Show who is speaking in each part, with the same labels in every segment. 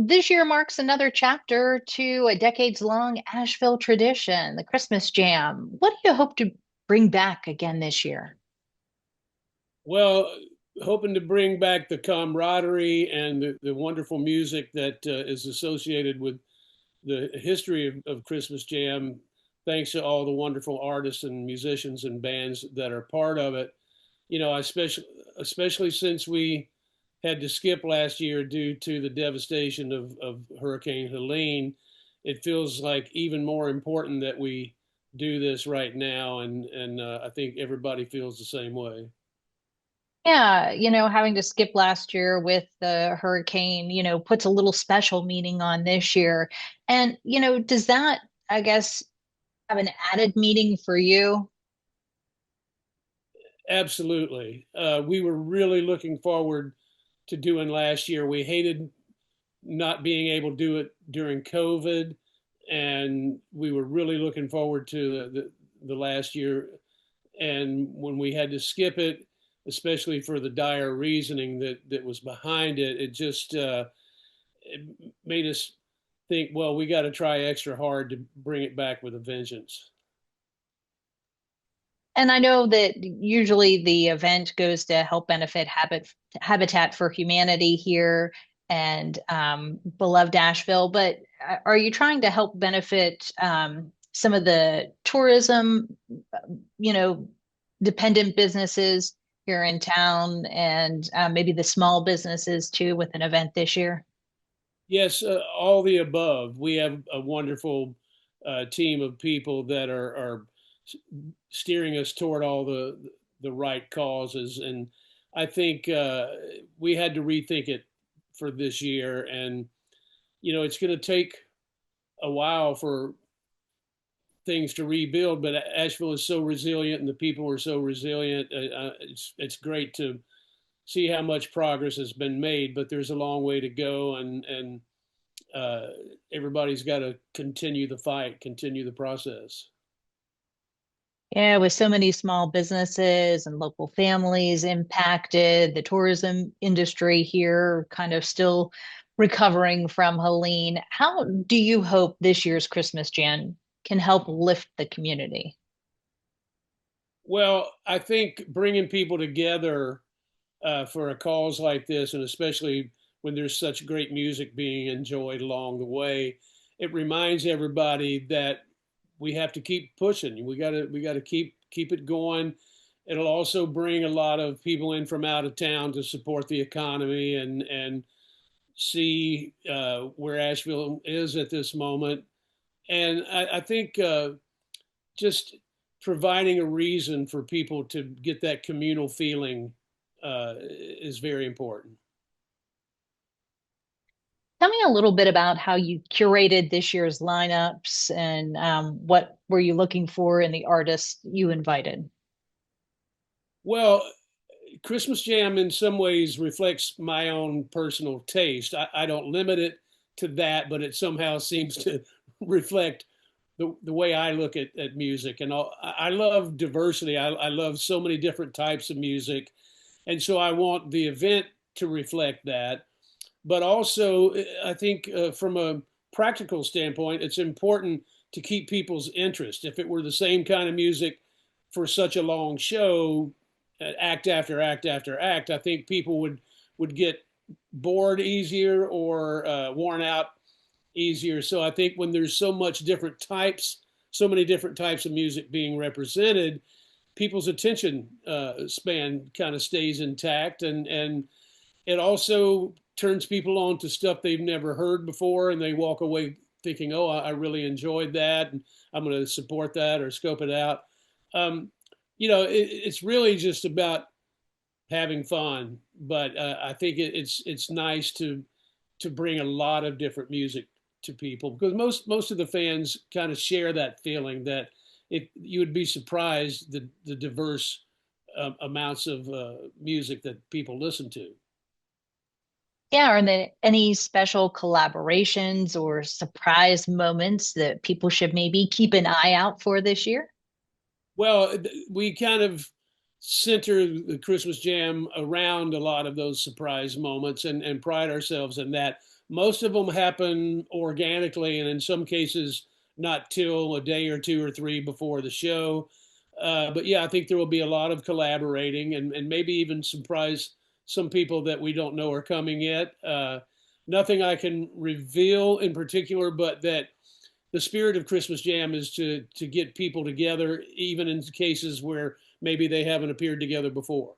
Speaker 1: This year marks another chapter to a decades-long Asheville tradition, the Christmas Jam. What do you hope to bring back again this year?
Speaker 2: Well, hoping to bring back the camaraderie and the wonderful music that is associated with the history of Christmas Jam, thanks to all the wonderful artists and musicians and bands that are part of it. Especially since we had to skip last year due to the devastation of Hurricane Helene, it feels like even more important that we do this right now, and I think everybody feels the same way.
Speaker 1: Yeah, having to skip last year with the hurricane, puts a little special meaning on this year. And, does that, I guess, have an added meaning for you?
Speaker 2: Absolutely. We were really looking forward to doing last year. We hated not being able to do it during COVID, and we were really looking forward to the last year. And when we had to skip it, especially for the dire reasoning that was behind it, it made us think, well, we got to try extra hard to bring it back with a vengeance.
Speaker 1: And I know that usually the event goes to help benefit Habitat for Humanity here and beloved Asheville, but are you trying to help benefit some of the tourism, you know, dependent businesses here in town and maybe the small businesses too with an event this year?
Speaker 2: Yes, all the above. We have a wonderful team of people that are steering us toward all the right causes, and I think we had to rethink it for this year. And it's going to take a while for things to rebuild, but Asheville is so resilient, and the people are so resilient. It's great to see how much progress has been made, but there's a long way to go, and uh, everybody's got to continue the fight, continue the process.
Speaker 1: Yeah, with so many small businesses and local families impacted, the tourism industry here kind of still recovering from Helene. How do you hope this year's Christmas Jan can help lift the community?
Speaker 2: Well, I think bringing people together for a cause like this, and especially when there's such great music being enjoyed along the way, it reminds everybody that we have to keep pushing. We got to keep it going. It'll also bring a lot of people in from out of town to support the economy and see where Asheville is at this moment. And I think just providing a reason for people to get that communal feeling is very important.
Speaker 1: Tell me a little bit about how you curated this year's lineups and what were you looking for in the artists you invited?
Speaker 2: Well, Christmas Jam in some ways reflects my own personal taste. I don't limit it to that, but it somehow seems to reflect the way I look at music. And I love diversity. I love so many different types of music. And so I want the event to reflect that. But also, I think from a practical standpoint, it's important to keep people's interest. If it were the same kind of music for such a long show, act after act after act, I think people would get bored easier or worn out easier. So I think when there's so many different types of music being represented, people's attention span kind of stays intact, and it also turns people on to stuff they've never heard before, and they walk away thinking, "Oh, I really enjoyed that, and I'm going to support that or scope it out." Um, it's really just about having fun, but I think it's nice to bring a lot of different music to people because most of the fans kind of share that feeling that you would be surprised the diverse amounts of music that people listen to.
Speaker 1: Yeah, are there any special collaborations or surprise moments that people should maybe keep an eye out for this year?
Speaker 2: Well, we kind of center the Christmas Jam around a lot of those surprise moments and pride ourselves in that. Most of them happen organically, and in some cases, not till a day or two or three before the show. But yeah, I think there will be a lot of collaborating and maybe even surprise some people that we don't know are coming yet. Nothing I can reveal in particular, but that the spirit of Christmas Jam is to get people together, even in cases where maybe they haven't appeared together before.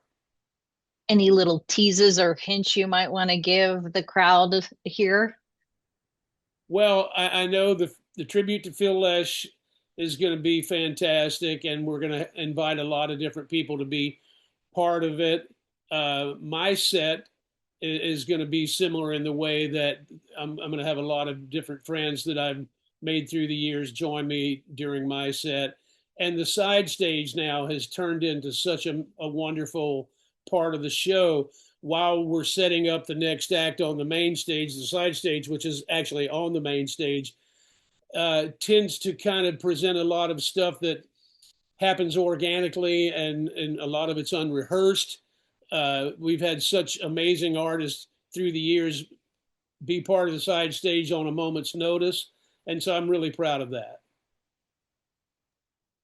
Speaker 1: Any little teases or hints you might want to give the crowd here?
Speaker 2: Well, I know the tribute to Phil Lesh is going to be fantastic, and we're going to invite a lot of different people to be part of it. My set is going to be similar in the way that I'm going to have a lot of different friends that I've made through the years join me during my set. And the side stage now has turned into such a wonderful part of the show. While we're setting up the next act on the main stage, the side stage, which is actually on the main stage, tends to kind of present a lot of stuff that happens organically, and a lot of it's unrehearsed. We've had such amazing artists through the years be part of the side stage on a moment's notice. And so I'm really proud of that.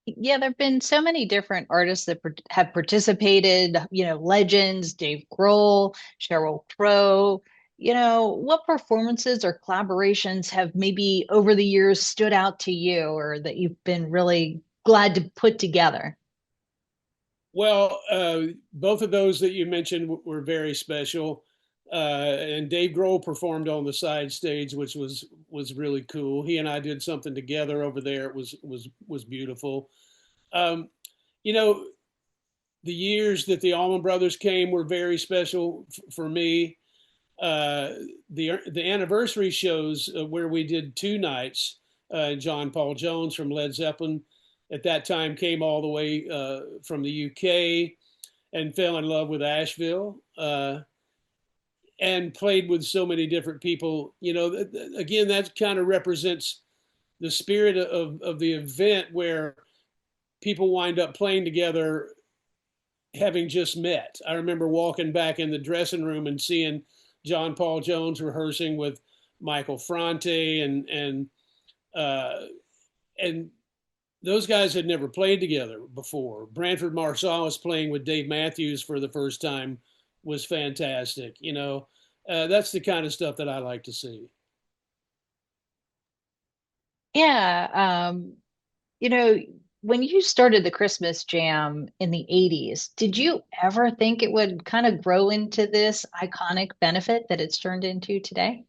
Speaker 1: Yeah, there have been so many different artists that have participated, legends, Dave Grohl, Sheryl Crow. What performances or collaborations have maybe over the years stood out to you or that you've been really glad to put together?
Speaker 2: Well, both of those that you mentioned were very special. And Dave Grohl performed on the side stage, which was really cool. He and I did something together over there. It was beautiful. Um, you know, the years that the Allman Brothers came were very special for me. The anniversary shows where we did two nights. John Paul Jones from Led Zeppelin at that time came all the way from the UK and fell in love with Asheville. And played with so many different people. Again, that kind of represents the spirit of the event where people wind up playing together having just met. I remember walking back in the dressing room and seeing John Paul Jones rehearsing with Michael Franti uh, and those guys had never played together before. Branford Marsalis playing with Dave Matthews for the first time was fantastic. That's the kind of stuff that I like to see.
Speaker 1: Yeah, you know, when you started the Christmas Jam in the 80s, did you ever think it would kind of grow into this iconic benefit that it's turned into today?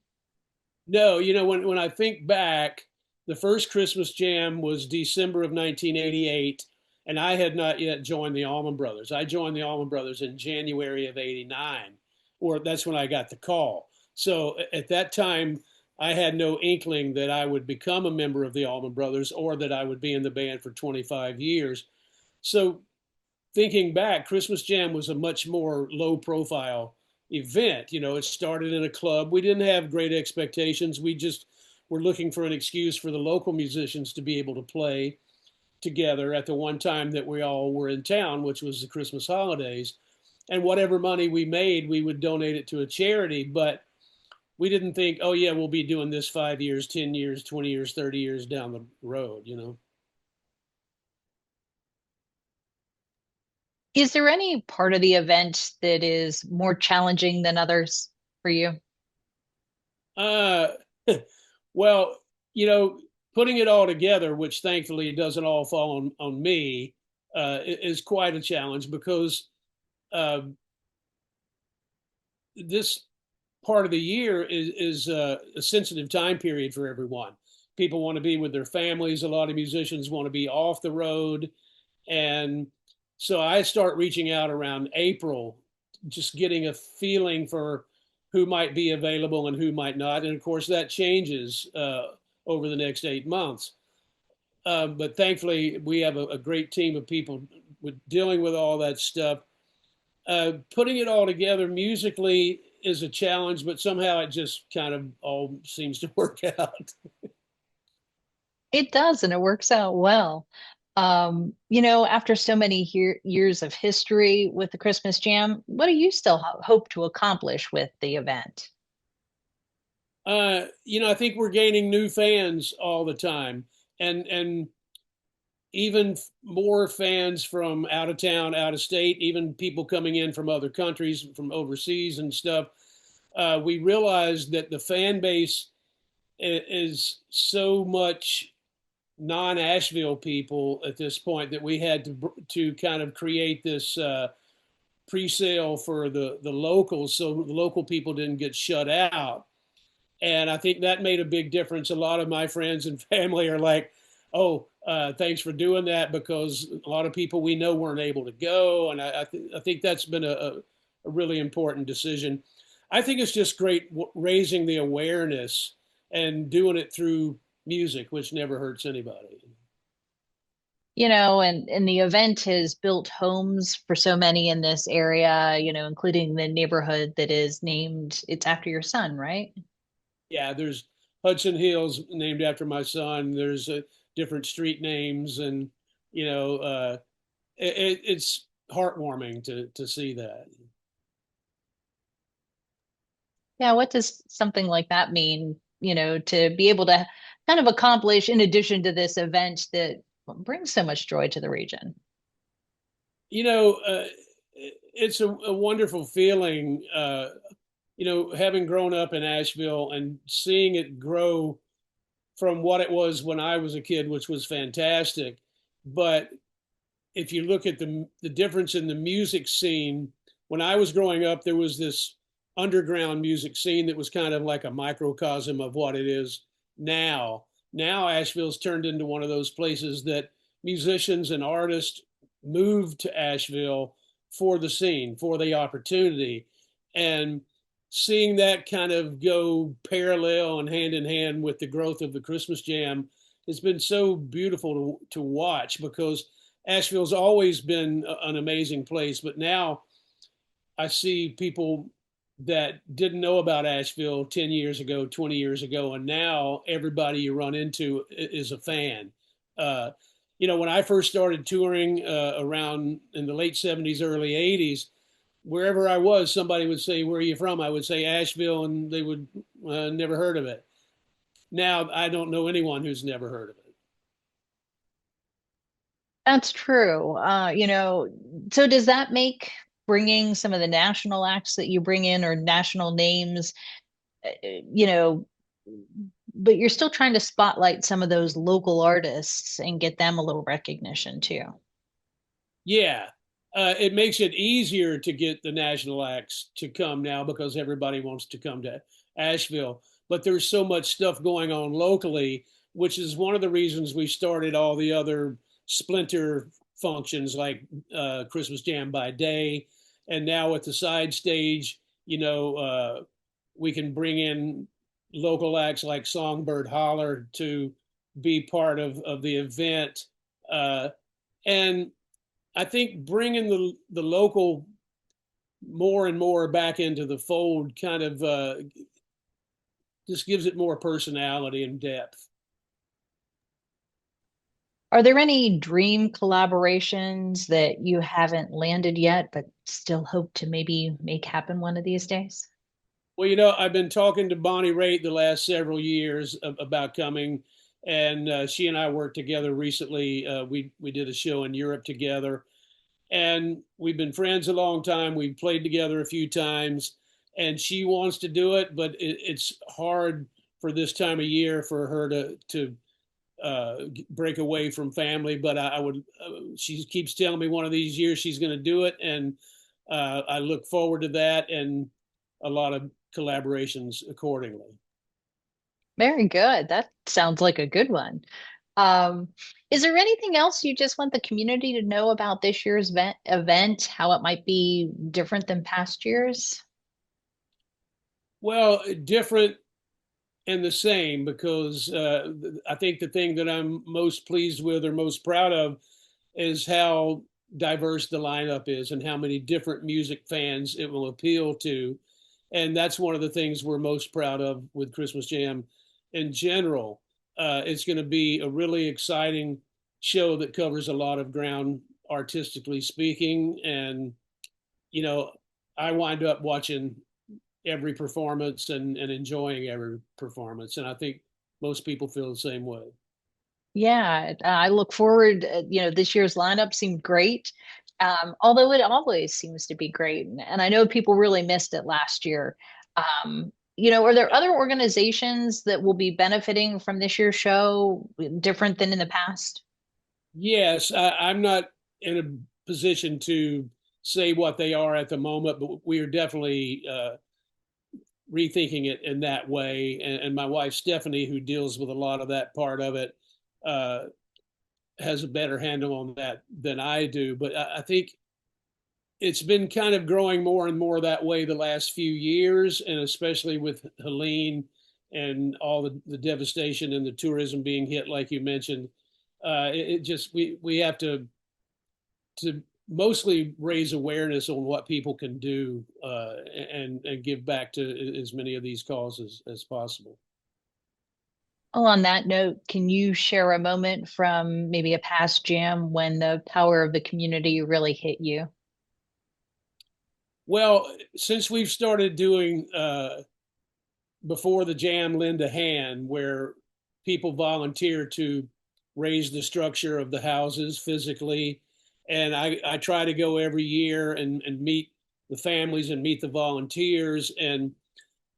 Speaker 2: No, when I think back, the first Christmas Jam was December of 1988, and I had not yet joined the Allman Brothers. I joined the Allman Brothers in January of '89, or that's when I got the call. So at that time, I had no inkling that I would become a member of the Allman Brothers or that I would be in the band for 25 years. So thinking back, Christmas Jam was a much more low profile event. It started in a club. We didn't have great expectations. We just were looking for an excuse for the local musicians to be able to play together at the one time that we all were in town, which was the Christmas holidays. And whatever money we made, we would donate it to a charity. But we didn't think, oh, yeah, we'll be doing this 5 years, 10 years, 20 years, 30 years down the road.
Speaker 1: Is there any part of the event that is more challenging than others for you?
Speaker 2: Uh, well, you know, putting it all together, which thankfully doesn't all fall on me, is quite a challenge because uh, this part of the year is a sensitive time period for everyone. People want to be with their families. A lot of musicians want to be off the road. And so I start reaching out around April, just getting a feeling for who might be available and who might not. And of course, that changes over the next 8 months. But thankfully, we have a great team of people with dealing with all that stuff. Putting it all together musically is a challenge, but somehow it just kind of all seems to work out.
Speaker 1: It does, and it works out well. After so many years of history with the Christmas Jam, what do you still hope to accomplish with the event?
Speaker 2: I think we're gaining new fans all the time, and even more fans from out of town, out of state, even people coming in from other countries, from overseas and stuff. We realized that the fan base is so much non-Asheville people at this point that we had to kind of create this pre-sale for the locals, so the local people didn't get shut out. And I think that made a big difference. A lot of my friends and family are like, "Oh, thanks for doing that," because a lot of people we know weren't able to go, and I think that's been a really important decision. I think it's just great raising the awareness and doing it through music, which never hurts anybody.
Speaker 1: And the event has built homes for so many in this area, including the neighborhood that is named, it's after your son, right?
Speaker 2: Yeah, there's Hudson Hills named after my son. There's different street names, and you know, it's heartwarming to see that.
Speaker 1: Yeah, what does something like that mean, to be able to kind of accomplish in addition to this event that brings so much joy to the region?
Speaker 2: You know, it's a wonderful feeling. Having grown up in Asheville and seeing it grow from what it was when I was a kid, which was fantastic. But if you look at the difference in the music scene, when I was growing up, there was this underground music scene that was kind of like a microcosm of what it is now. Now Asheville's turned into one of those places that musicians and artists moved to Asheville for the scene, for the opportunity. And seeing that kind of go parallel and hand in hand with the growth of the Christmas Jam has been so beautiful to watch, because Asheville's always been an amazing place, but now I see people that didn't know about Asheville 10 years ago, 20 years ago, and now everybody you run into is a fan. Uh, when I first started touring around in the late 70s, early 80s, wherever I was, somebody would say, "Where are you from?" I would say Asheville, and they would never heard of it. Now I don't know anyone who's never heard of it.
Speaker 1: That's true. So does that make bringing some of the national acts that you bring in or national names, uh, you know, but you're still trying to spotlight some of those local artists and get them a little recognition too.
Speaker 2: Yeah, it makes it easier to get the national acts to come now because everybody wants to come to Asheville. But there's so much stuff going on locally, which is one of the reasons we started all the other splinter functions like Christmas Jam by Day. And now at the side stage, we can bring in local acts like Songbird Holler to be part of the event. And I think bringing the local more and more back into the fold kind of just gives it more personality and depth.
Speaker 1: Are there any dream collaborations that you haven't landed yet, but still hope to maybe make happen one of these days?
Speaker 2: Well, I've been talking to Bonnie Raitt the last several years about coming, and she and I worked together recently. We did a show in Europe together, and we've been friends a long time. We've played together a few times, and she wants to do it, but it's hard for this time of year for her to break away from family. But I would. She keeps telling me one of these years she's going to do it, and I look forward to that and a lot of collaborations accordingly.
Speaker 1: Very good. That sounds like a good one. Um, is there anything else you just want the community to know about this year's event, how it might be different than past years?
Speaker 2: Well, different and the same, because I think the thing that I'm most pleased with or most proud of is how diverse the lineup is and how many different music fans it will appeal to. And that's one of the things we're most proud of with Christmas Jam in general. It's going to be a really exciting show that covers a lot of ground artistically speaking. And, you know, I wind up watching every performance and enjoying every performance. And I think most people feel the same way.
Speaker 1: Yeah, I look forward. This year's lineup seemed great, although it always seems to be great. And I know people really missed it last year. Are there other organizations that will be benefiting from this year's show different than in the past?
Speaker 2: Yes, I'm not in a position to say what they are at the moment, but we are definitely rethinking it in that way. And my wife Stephanie, who deals with a lot of that part of it, uh, has a better handle on that than I do. But I think it's been kind of growing more and more that way the last few years, and especially with Helene and all the devastation and the tourism being hit, like you mentioned. It just we have to mostly raise awareness on what people can do and give back to as many of these causes as possible.
Speaker 1: Well, on that note, can you share a moment from maybe a past jam when the power of the community really hit you?
Speaker 2: Well, since we've started doing before the jam lend a hand, where people volunteer to raise the structure of the houses physically, and I try to go every year and meet the families and meet the volunteers, and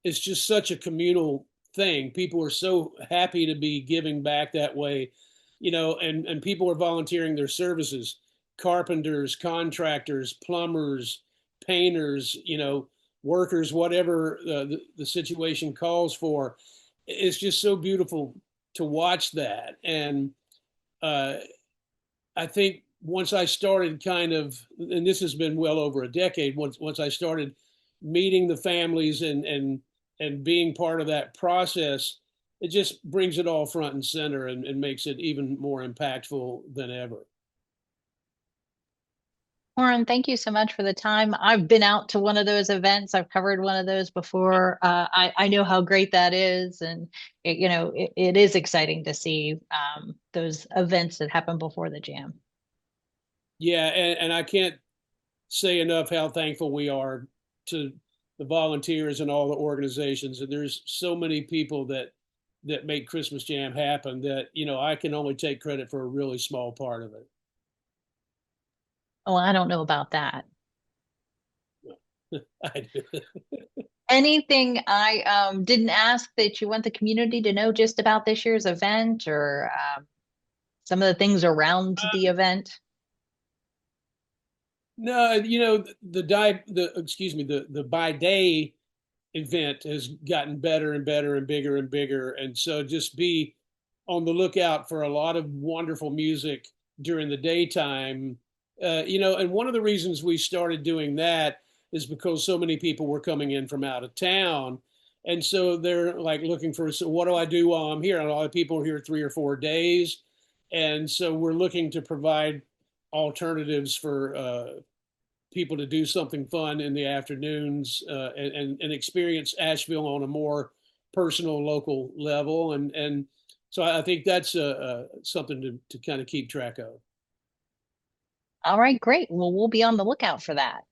Speaker 2: it's just such a communal thing. People are so happy to be giving back that way, and people are volunteering their services, carpenters, contractors, plumbers, painters, workers, whatever the situation calls for. It's just so beautiful to watch that. And uh, I think once I started kind of, and this has been well over a decade, once I started meeting the families and being part of that process, it just brings it all front and center and makes it even more impactful than ever.
Speaker 1: Warren, thank you so much for the time. I've been out to one of those events. I've covered one of those before. I know how great that is, and it is exciting to see those events that happen before the jam.
Speaker 2: Yeah, and I can't say enough how thankful we are to the volunteers and all the organizations. And there's so many people that make Christmas Jam happen that I can only take credit for a really small part of it.
Speaker 1: Oh, I don't know about that.
Speaker 2: I do.
Speaker 1: Anything I didn't ask that you want the community to know just about this year's event or some of the things around the event?
Speaker 2: No, the excuse me, the by day event has gotten better and better and bigger and bigger. And so just be on the lookout for a lot of wonderful music during the daytime. And one of the reasons we started doing that is because so many people were coming in from out of town. And so they're like looking for, so what do I do while I'm here? And a lot of people are here 3 or 4 days. And so we're looking to provide alternatives for people to do something fun in the afternoons and experience Asheville on a more personal, local level. And so I think that's something to kind of keep track of.
Speaker 1: All right, great. Well, we'll be on the lookout for that.